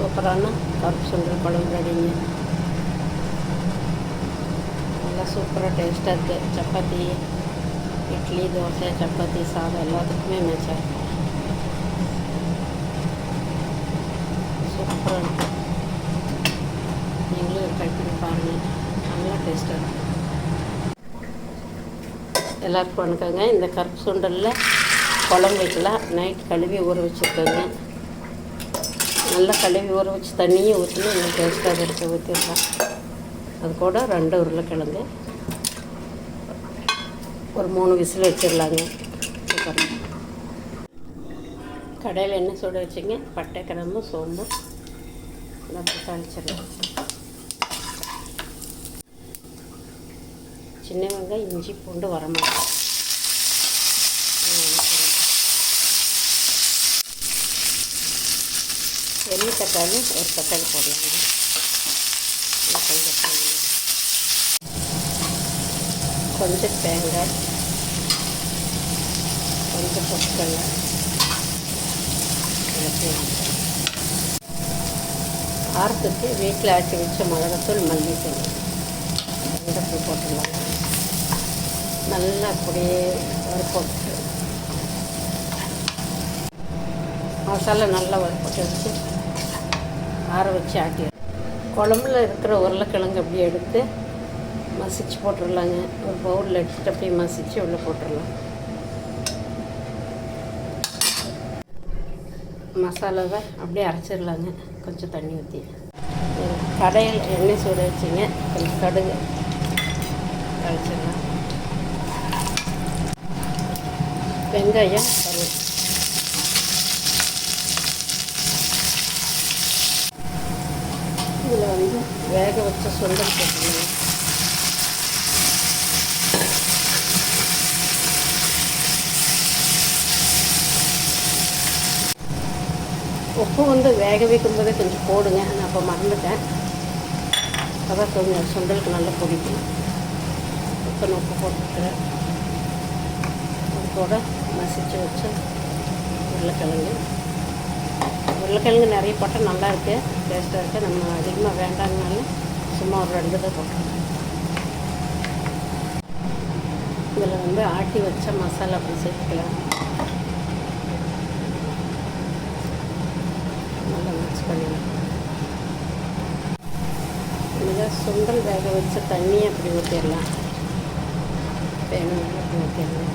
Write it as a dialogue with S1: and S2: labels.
S1: சூப்பரான கருப்பு சுண்டல் குழம்பு ரெடிங்க. நல்லா சூப்பராக டேஸ்ட்டாக இருக்குது. சப்பாத்தி, இட்லி, தோசை, சப்பாத்தி, சாதம் எல்லாத்துக்குமே மேட்சாக இருக்கும். சூப்பராக இருக்கும். நீங்களும் ட்ரை பண்ணி பாருங்கள். நல்லா டேஸ்ட்டாக இருக்கும். எல்லாருக்கும் வணக்கங்க. இந்த கருப்பு சுண்டலில் குழம்பு வைக்கலாம். நைட் கழுவி ஊற வச்சுருக்கோங்க. நல்லா கழுவி ஊற வச்சு தண்ணியை ஊற்றி நல்லா டேஸ்ட்டாக எடுத்து ஊற்றிடலாம். அது கூட 2 உருளைக்கிழங்கு ஒரு 3 விசில் வச்சிடலாங்க. கடையில் எண்ணெய் சூட வச்சுங்க. பட்டை, கிராம்பு, சோம்பு நல்லா தாளிச்சிடலாம். சின்ன வெங்காயம், இஞ்சி, பூண்டு, வரமிளகாய், எண்ணெய் தக்காளி ஒரு தக்காளி போடலாங்க. கொஞ்சம் தேங்காய், கொஞ்சம் பொட்டுக்கடலை, காரத்துக்கு வீட்டில் ஆட்டி வச்ச மிளகாத்தூள், மல்லித்தூள் 2 போட்டுடலாம். நல்லா அப்படியே வறுப்போட்டு மசாலா நல்லா வறுப்போட்டு வச்சு ஆற வச்சு ஆட்டி குழம்புல இருக்கிற உருளைக்கிழங்கு அப்படியே எடுத்து மசிச்சு போட்டுடலாங்க. ஒரு பவுலில் எடுத்துகிட்டு அப்படியே மசிச்சு உள்ளே போட்டுடலாம். மசாலாவை அப்படியே அரைச்சிடலாங்க. கொஞ்சம் தண்ணி ஊற்றி கடையில் எண்ணெய் சூட வச்சுங்க. கொஞ்சம் கடுகு அரைச்சிடலாம். வெங்காயம், கருவேப்பிலை, இதில் வந்து வேக வச்ச சுண்டல் போட்டுக்கலாம். உப்பு வந்து வேக வைக்கும்போதே கொஞ்சம் போடுங்க. நான் அப்போ மறந்துட்டேன். அதான் கொஞ்சம் சுண்டலுக்கு நல்லா பிடிக்கும். உப்பு போட்டுக்கிறேன். அது கூட மசிச்சு வச்ச உருளைக்கிழங்கு நிறைய போட்டால் நல்லாயிருக்கு, டேஸ்ட்டாக இருக்குது. நம்ம அதிகமாக வேண்டாங்கனாலும் சும்மா ஒரு 2 தான் போட்டுருக்கோம். இதில் வந்து ஆட்டி வச்ச மசாலா அப்படி சேர்த்துக்கலாம். நல்லா மிக்ஸ் பண்ணிடலாம். இதில் சுண்டல் வேக வச்ச தண்ணியை அப்படி ஊற்றிடலாம். வேணும் அப்படி ஊற்றிடலாம்.